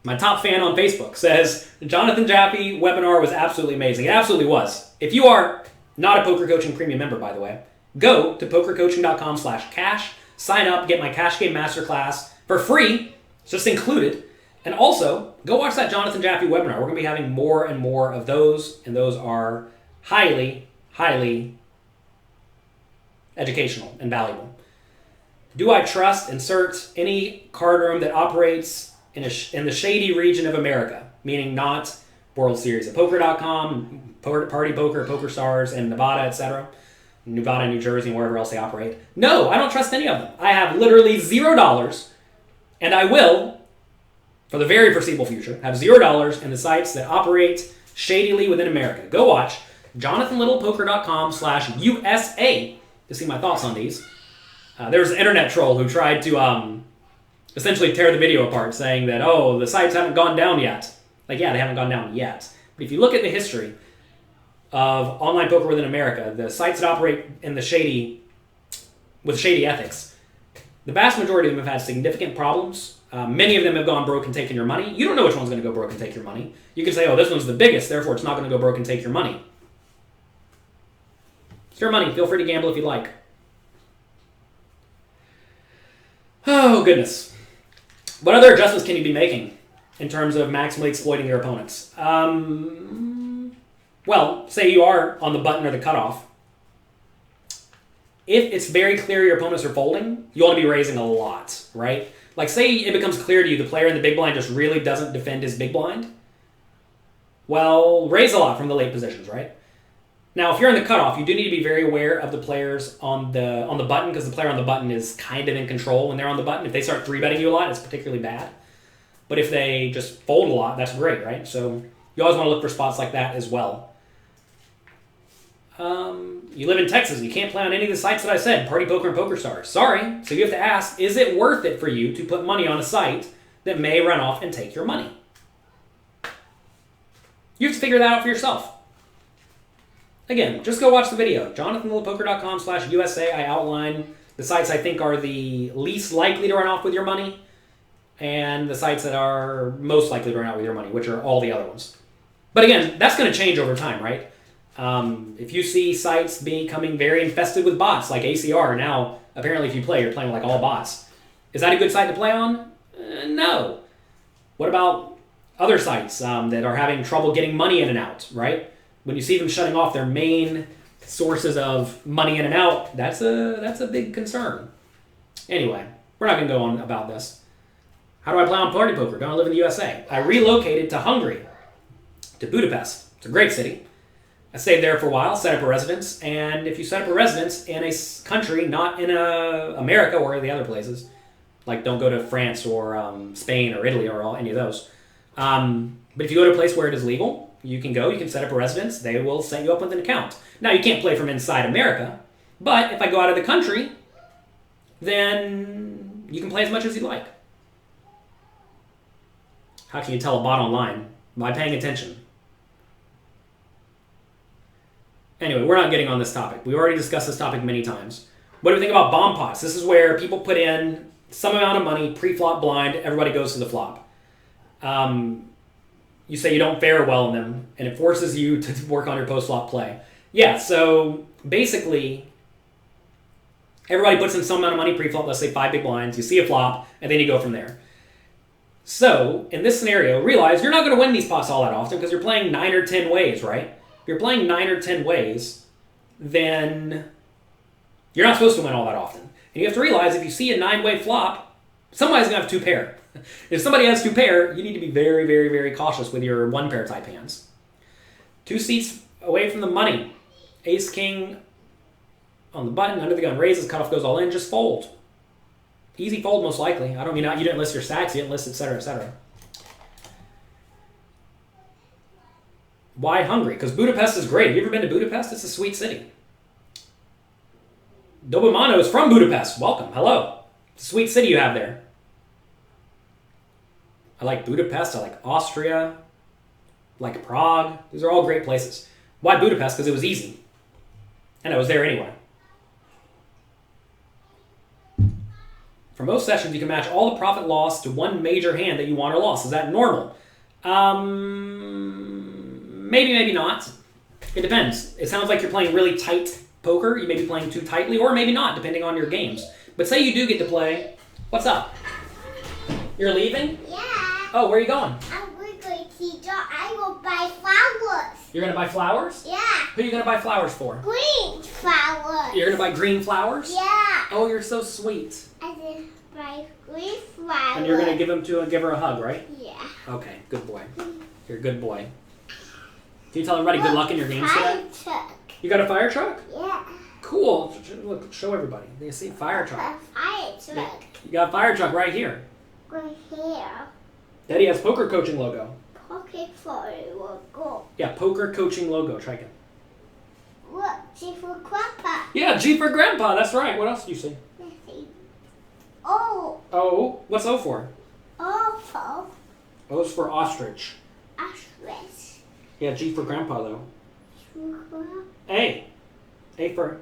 my top fan on Facebook, says, Jonathan Jaffe webinar was absolutely amazing. It absolutely was. If you are not a Poker Coaching Premium member, by the way, go to pokercoaching.com/cash, sign up, get my Cash Game Masterclass for free. It's just included. And also, go watch that Jonathan Jaffe webinar. We're going to be having more and more of those, and those are highly, highly educational and valuable. Do I trust, insert, any card room that operates in the shady region of America, meaning not World Series of Poker.com, Party Poker, Poker Stars, and Nevada, etc., Nevada, New Jersey, and wherever else they operate? No, I don't trust any of them. I have literally $0, and I will, for the very foreseeable future, have $0 in the sites that operate shadily within America. Go watch JonathanLittlePoker.com/USA to see my thoughts on these. There was an internet troll who tried to essentially tear the video apart, saying that, oh, the sites haven't gone down yet. Like, yeah, they haven't gone down yet. But if you look at the history of online poker within America, the sites that operate in with shady ethics, the vast majority of them have had significant problems. Many of them have gone broke and taken your money. You don't know which one's going to go broke and take your money. You can say, oh, this one's the biggest, therefore it's not going to go broke and take your money. It's your money. Feel free to gamble if you like. Oh, goodness. What other adjustments can you be making in terms of maximally exploiting your opponents? Well, say you are on the button or the cutoff. If it's very clear your opponents are folding, you want to be raising a lot, right? Like, say it becomes clear to you the player in the big blind just really doesn't defend his big blind. Well, raise a lot from the late positions, right? Now, if you're in the cutoff, you do need to be very aware of the players on the button, because the player on the button is kind of in control when they're on the button. If they start 3-betting you a lot, it's particularly bad. But if they just fold a lot, that's great, right? So you always want to look for spots like that as well. You live in Texas. You can't play on any of the sites that I said, Party Poker and Poker Stars. Sorry. So you have to ask, is it worth it for you to put money on a site that may run off and take your money? You have to figure that out for yourself. Again, just go watch the video. JonathanLittlePoker.com/USA. I outline the sites I think are the least likely to run off with your money and the sites that are most likely to run out with your money, which are all the other ones. But again, that's going to change over time, right? If you see sites becoming very infested with bots, like ACR, now apparently if you play, you're playing with like all bots. Is that a good site to play on? No. What about other sites that are having trouble getting money in and out, right? When you see them shutting off their main sources of money in and out, that's a big concern. Anyway, we're not going to go on about this. How do I play on Party Poker? Don't I live in the USA? I relocated to Hungary, to Budapest. It's a great city. I stayed there for a while, set up a residence, and if you set up a residence in a country, not in America or the other places, like don't go to France or Spain or Italy or any of those, but if you go to a place where it is legal, you can set up a residence, they will set you up with an account. Now, you can't play from inside America, but if I go out of the country, then you can play as much as you like. How can you tell a bot online? By paying attention. Anyway, we're not getting on this topic. We already discussed this topic many times. What do we think about bomb pots? This is where people put in some amount of money, pre-flop blind, everybody goes to the flop. You say you don't fare well in them, and it forces you to work on your post-flop play. Yeah, so basically, everybody puts in some amount of money pre-flop, let's say 5 big blinds, you see a flop, and then you go from there. So, in this scenario, realize you're not going to win these pots all that often because you're playing 9 or 10 ways, right? If you're playing 9 or 10 ways, then you're not supposed to win all that often. And you have to realize if you see a 9-way flop, somebody's going to have 2 pair. If somebody has 2 pair, you need to be very, very, very cautious with your 1 pair type hands. 2 seats away from the money. Ace, king on the button, under the gun raises, cutoff goes all in, just fold. Easy fold most likely. I don't mean you didn't list your stacks, you didn't list, etc., etc. Why Hungary? Because Budapest is great. Have you ever been to Budapest? It's a sweet city. Dobomano is from Budapest. Welcome. Hello. It's a sweet city you have there. I like Budapest. I like Austria. I like Prague. These are all great places. Why Budapest? Because it was easy. And I was there anyway. For most sessions, you can match all the profit loss to one major hand that you won or lost. Is that normal? Maybe, maybe not. It depends. It sounds like you're playing really tight poker. You may be playing too tightly, or maybe not, depending on your games. But say you do get to play. What's up? You're leaving?
Yeah.
Oh, where are you going?
I'm going to teacher. I will buy flowers.
You're going to buy flowers?
Yeah.
Who are you going to buy flowers for?
Green flowers.
You're going to buy green flowers?
Yeah.
Oh, you're so sweet.
I then buy green flowers.
And you're going to give her a hug, right?
Yeah.
Okay, good boy. You're a good boy. Can you tell everybody good luck in your games today?
Fire truck.
You got a fire truck?
Yeah.
Cool. Look, show everybody. They see fire truck.
A fire truck.
You got a fire truck right here.
Right here.
Daddy has poker coaching logo.
Pocket fire will go.
Yeah, poker coaching logo. Try again.
What? G for Grandpa.
Yeah, G for Grandpa. That's right. What else do you see?
Nothing. Oh.
O. What's O for?
Awful.
O's for ostrich.
Asterisk.
Yeah, G for Grandpa though.
Sugar.
A. A for.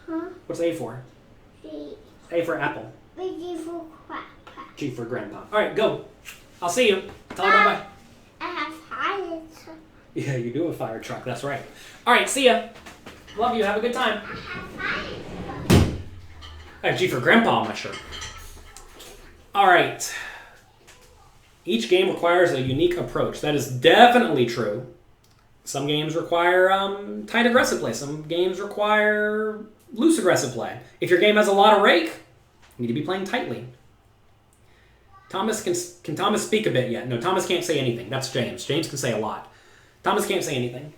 Huh?
What's A for?
G.
A for apple.
G for Grandpa.
G for Grandpa. All right, go. I'll see you. Tell her bye bye.
I have fire truck.
Yeah, you do have a fire truck. That's right. All right, see ya. Love you. Have a good time.
I have fire truck.
I have G for Grandpa on my shirt. All right. Each game requires a unique approach. That is definitely true. Some games require tight aggressive play. Some games require loose aggressive play. If your game has a lot of rake, you need to be playing tightly. Thomas, can Thomas speak a bit yet? No, Thomas can't say anything. That's James. James can say a lot. Thomas can't say anything.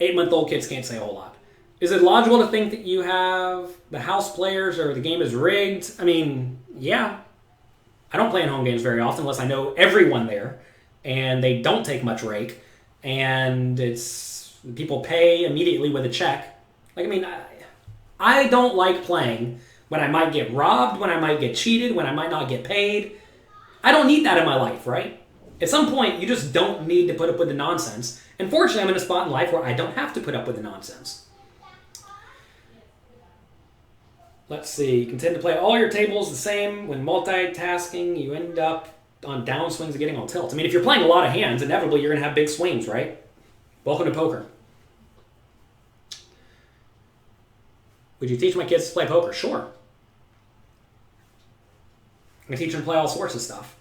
8-month-old kids can't say a whole lot. Is it logical to think that you have the house players or the game is rigged? I mean, yeah. I don't play in home games very often unless I know everyone there and they don't take much rake and it's people pay immediately with a check. Like, I mean, I don't like playing when I might get robbed, when I might get cheated, when I might not get paid. I don't need that in my life, right? At some point, you just don't need to put up with the nonsense. And fortunately, I'm in a spot in life where I don't have to put up with the nonsense. Let's see. You can tend to play all your tables the same. When multitasking, you end up on downswings and getting on tilts. I mean, if you're playing a lot of hands, inevitably you're going to have big swings, right? Welcome to poker. Would you teach my kids to play poker? Sure. I teach them to play all sorts of stuff.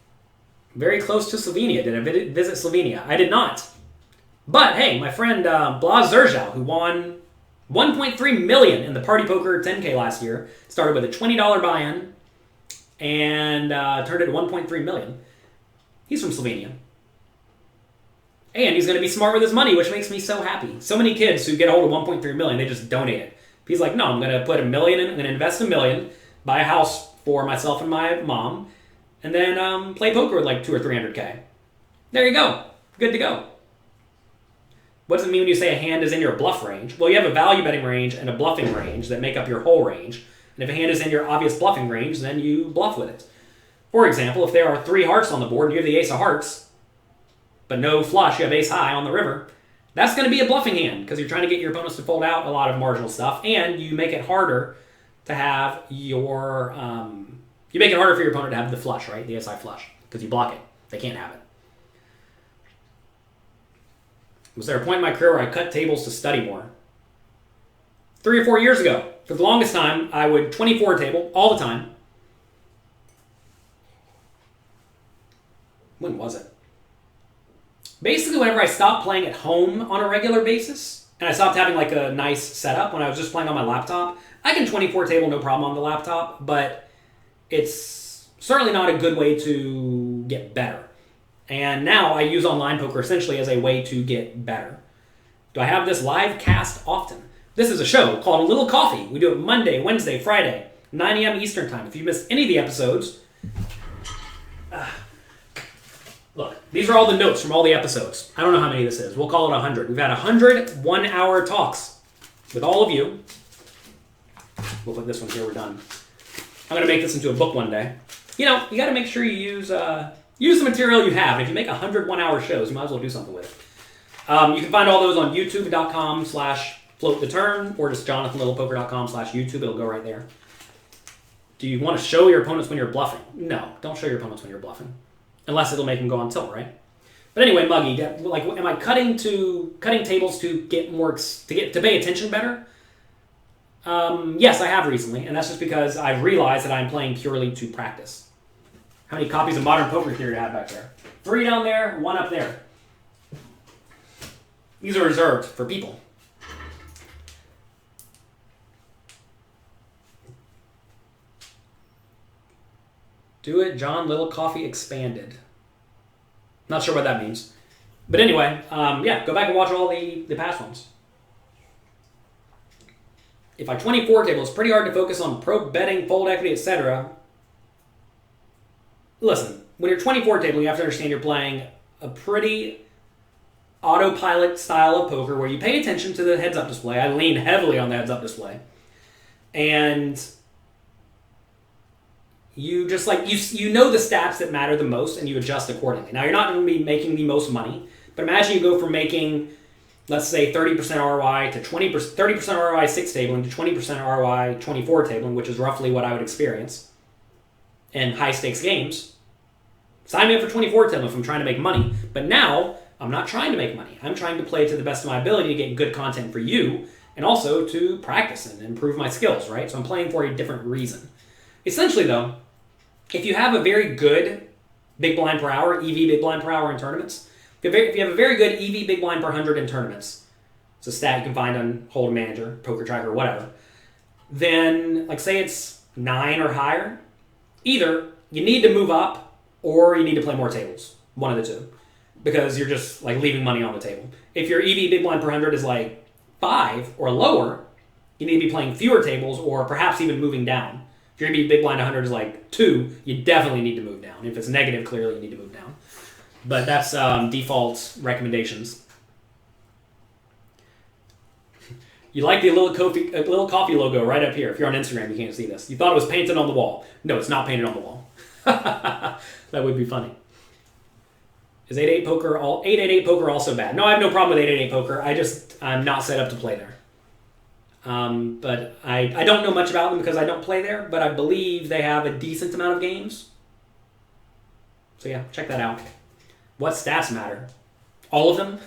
Very close to Slovenia. Did I visit Slovenia? I did not. But hey, my friend Blas Zerjau, who won $1.3 million in the Party Poker 10K last year, started with a $20 buy-in and turned it to $1.3 million. He's from Slovenia. And he's going to be smart with his money, which makes me so happy. So many kids who get a hold of $1.3 million, they just donate it. He's like, no, I'm going to put $1 million in, I'm going to invest $1 million, buy a house for myself and my mom, and then play poker with like 200 or 300K. There you go. Good to go. What does it mean when you say a hand is in your bluff range? Well, you have a value betting range and a bluffing range that make up your whole range. And if a hand is in your obvious bluffing range, then you bluff with it. For example, if there are 3 hearts on the board and you have the ace of hearts, but no flush, you have ace high on the river, that's going to be a bluffing hand because you're trying to get your opponents to fold out a lot of marginal stuff, and you make it harder to have your you make it harder for your opponent to have the flush, right? The SI flush, because you block it. They can't have it. Was there a point in my career where I cut tables to study more? 3 or 4 years ago. For the longest time, I would 24 table all the time. When was it? Basically, whenever I stopped playing at home on a regular basis, and I stopped having like a nice setup when I was just playing on my laptop, I can 24 table no problem on the laptop, but it's certainly not a good way to get better. And now I use online poker essentially as a way to get better. Do I have this live cast often? This is a show called A Little Coffee. We do it Monday, Wednesday, Friday, 9 a.m. Eastern Time. If you missed any of the episodes, look, these are all the notes from all the episodes. I don't know how many this is. We'll call it 100. We've had 100 1-hour talks with all of you. We'll put this one here. We're done. I'm going to make this into a book one day. You know, you got to make sure you use the material you have. And if you make 100 1-hour shows, you might as well do something with it. You can find all those on youtube.com/floattheturn or just jonathanlittlepoker.com/YouTube. It'll go right there. Do you want to show your opponents when you're bluffing? No, don't show your opponents when you're bluffing. Unless it'll make them go on tilt, right? But anyway, Muggy, like, am I cutting tables to get more to pay attention better? Yes, I have recently, and that's just because I've realized that I'm playing purely to practice. How many copies of Modern Poker Theory do you have back there? 3 down there, 1 up there. These are reserved for people. Do it, John Little Coffee expanded. Not sure what that means. But anyway, yeah, go back and watch all the past ones. If I 24 table, it's pretty hard to focus on pro betting, fold equity, etc. Listen, when you're 24 table, you have to understand you're playing a pretty autopilot style of poker where you pay attention to the heads-up display. I lean heavily on the heads-up display. And you just you know the stats that matter the most and you adjust accordingly. Now, you're not going to be making the most money, but imagine you go from making, let's say, 30% ROI to 20%, 30% ROI 6 tabling to 20% ROI 24 tabling, which is roughly what I would experience in high-stakes games. Sign me up for 24 tabling if I'm trying to make money. But now, I'm not trying to make money. I'm trying to play to the best of my ability to get good content for you and also to practice and improve my skills, right? So I'm playing for a different reason. Essentially, though, if you have a very good big blind per hour, EV big blind per hour in tournaments, if you have a very good EV big blind per 100 in tournaments, it's a stat you can find on Hold'em Manager, Poker Tracker, whatever, then, like, say it's 9 or higher, either you need to move up or you need to play more tables, one of the two, because you're just, like, leaving money on the table. If your EV big blind per 100 is, like, 5 or lower, you need to be playing fewer tables or perhaps even moving down. If your EV big blind 100 is, like, 2, you definitely need to move down. If it's negative, clearly you need to move down. But that's default recommendations. You like the little coffee logo right up here. If you're on Instagram, you can't see this. You thought it was painted on the wall. No, it's not painted on the wall. That would be funny. Is 888 poker also bad? No, I have no problem with 888 poker. I'm not set up to play there. But I don't know much about them because I don't play there, but I believe they have a decent amount of games. So yeah, check that out. What stats matter? All of them.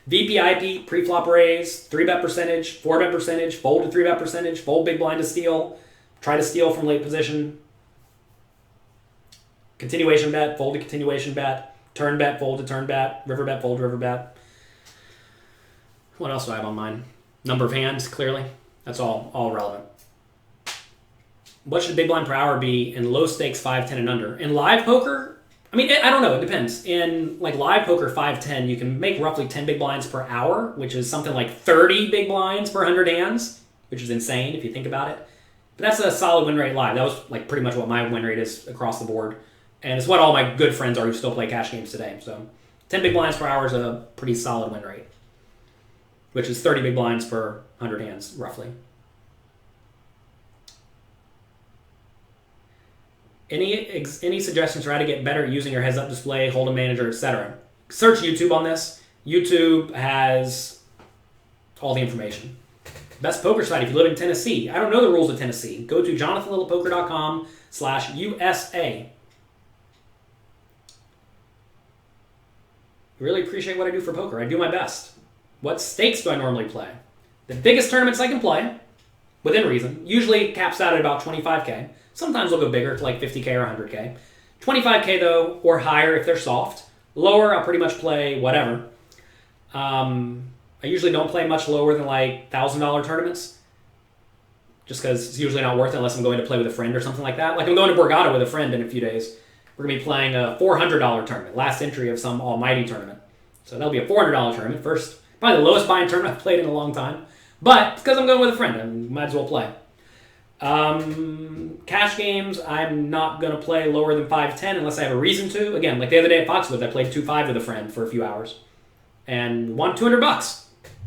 VPIP, pre-flop raise, 3-bet percentage, 4-bet percentage, fold to 3-bet percentage, fold big blind to steal, try to steal from late position, continuation bet, fold to continuation bet, turn bet, fold to turn bet, river bet, fold to river bet. What else do I have on mine? Number of hands, clearly. That's all relevant. What should big blind per hour be in low stakes 5, 10, and under? In live poker, I mean, I don't know. It depends. In like live poker 5-10, you can make roughly 10 big blinds per hour, which is something like 30 big blinds per 100 hands, which is insane if you think about it. But that's a solid win rate live. That was like pretty much what my win rate is across the board. And it's what all my good friends are who still play cash games today. So 10 big blinds per hour is a pretty solid win rate, which is 30 big blinds per 100 hands, roughly. Any suggestions for how to get better at using your heads-up display, Hold'em Manager, etc.? Search YouTube on this. YouTube has all the information. Best poker site if you live in Tennessee. I don't know the rules of Tennessee. Go to jonathanlittlepoker.com/USA. Really appreciate what I do for poker. I do my best. What stakes do I normally play? The biggest tournaments I can play, within reason, usually caps out at about 25K. Sometimes they'll go bigger to like 50K or 100K. 25K though, or higher if they're soft. Lower, I'll pretty much play whatever. I usually don't play much lower than like $1,000 tournaments. Just because it's usually not worth it unless I'm going to play with a friend or something like that. Like I'm going to Borgata with a friend in a few days. We're going to be playing a $400 tournament. Last entry of some almighty tournament. So that'll be a $400 tournament. Probably the lowest buy-in tournament I've played in a long time. But because I'm going with a friend, I might as well play. Cash games, I'm not going to play lower than 5-10 unless I have a reason to. Again, like the other day at Foxwoods, I played 2-5 with a friend for a few hours. And won $200.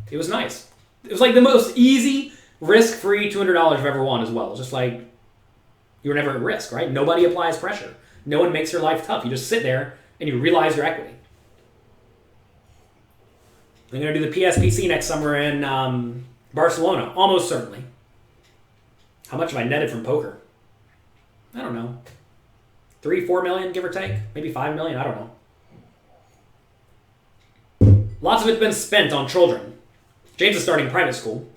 It was nice. It was like the most easy, risk-free $200 I've ever won as well. It's just like, you were never at risk, right? Nobody applies pressure. No one makes your life tough. You just sit there and you realize your equity. I'm going to do the PSPC next summer in Barcelona, almost certainly. How much have I netted from poker? I don't know, 3-4 million, give or take, maybe 5 million. I don't know. Lots of it's been spent on children. James is starting private school.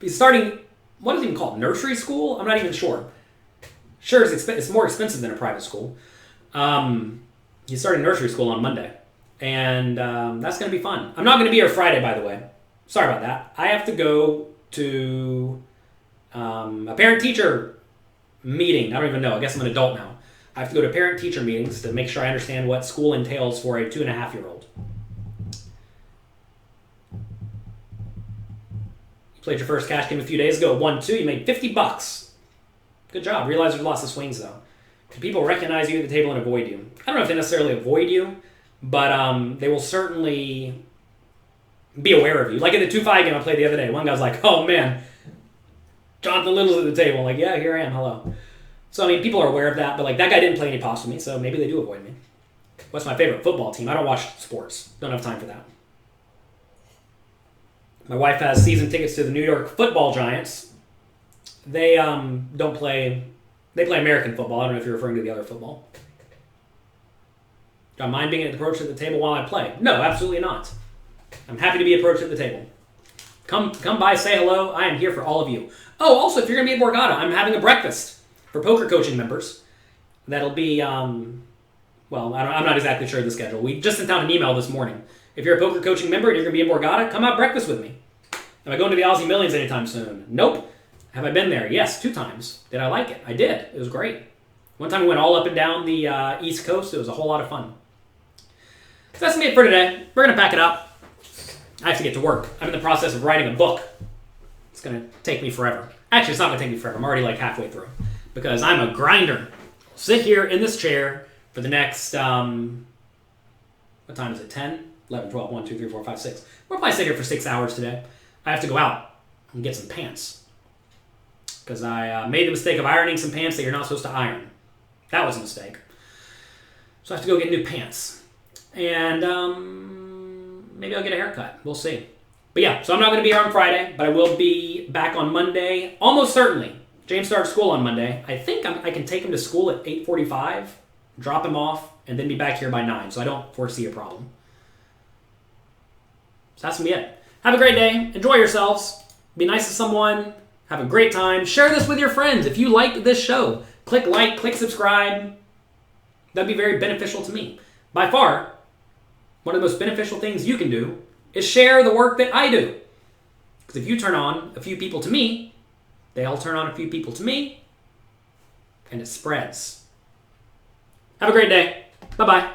He's starting, what is it even called? Nursery school? I'm not even sure. Sure, it's more expensive than a private school. He's starting nursery school on Monday. And that's going to be fun. I'm not going to be here Friday, by the way. Sorry about that. I have to go to a parent-teacher meeting. I don't even know. I guess I'm an adult now. I have to go to parent-teacher meetings to make sure I understand what school entails for a 2.5-year-old. You played your first cash game a few days ago. 1-2. You made $50. Good job. Realize there's lots of swings, though. Do people recognize you at the table and avoid you? I don't know if they necessarily avoid you, but they will certainly be aware of you. Like in the 2-5 game I played the other day, one guy's like, oh man, Jonathan Little's at the table. I'm like, yeah, here I am, hello. So, I mean, people are aware of that, but like that guy didn't play any pops with me, so maybe they do avoid me. What's my favorite football team? I don't watch sports. Don't have time for that. My wife has season tickets to the New York Football Giants. They don't play... They play American football. I don't know if you're referring to the other football. Do I mind being approached at the table while I play? No, absolutely not. I'm happy to be approached at the table. Come by, say hello. I am here for all of you. Oh, also, if you're going to be at Borgata, I'm having a breakfast for poker coaching members. That'll be, well, I'm not exactly sure of the schedule. We just sent out an email this morning. If you're a poker coaching member and you're going to be in Borgata, come out breakfast with me. Am I going to the Aussie Millions anytime soon? Nope. Have I been there? Yes, 2 times. Did I like it? I did. It was great. One time we went all up and down the East Coast. It was a whole lot of fun. So that's it for today. We're going to pack it up. I have to get to work. I'm in the process of writing a book. It's going to take me forever. Actually, it's not going to take me forever. I'm already like halfway through. Because I'm a grinder. I'll sit here in this chair for the next, what time is it? 10? 11, 12, 1, 2, 3, 4, 5, 6. We'll probably sit here for 6 hours today. I have to go out and get some pants. Because I made the mistake of ironing some pants that you're not supposed to iron. That was a mistake. So I have to go get new pants. And maybe I'll get a haircut. We'll see. But yeah, so I'm not going to be here on Friday, but I will be back on Monday. Almost certainly. James starts school on Monday. I think I can take him to school at 8:45, drop him off, and then be back here by 9. So I don't foresee a problem. So that's going to be it. Have a great day. Enjoy yourselves. Be nice to someone. Have a great time. Share this with your friends. If you like this show, click like, click subscribe. That'd be very beneficial to me. By far, one of the most beneficial things you can do is share the work that I do. Because if you turn on a few people to me, they all turn on a few people to me, and it spreads. Have a great day. Bye-bye.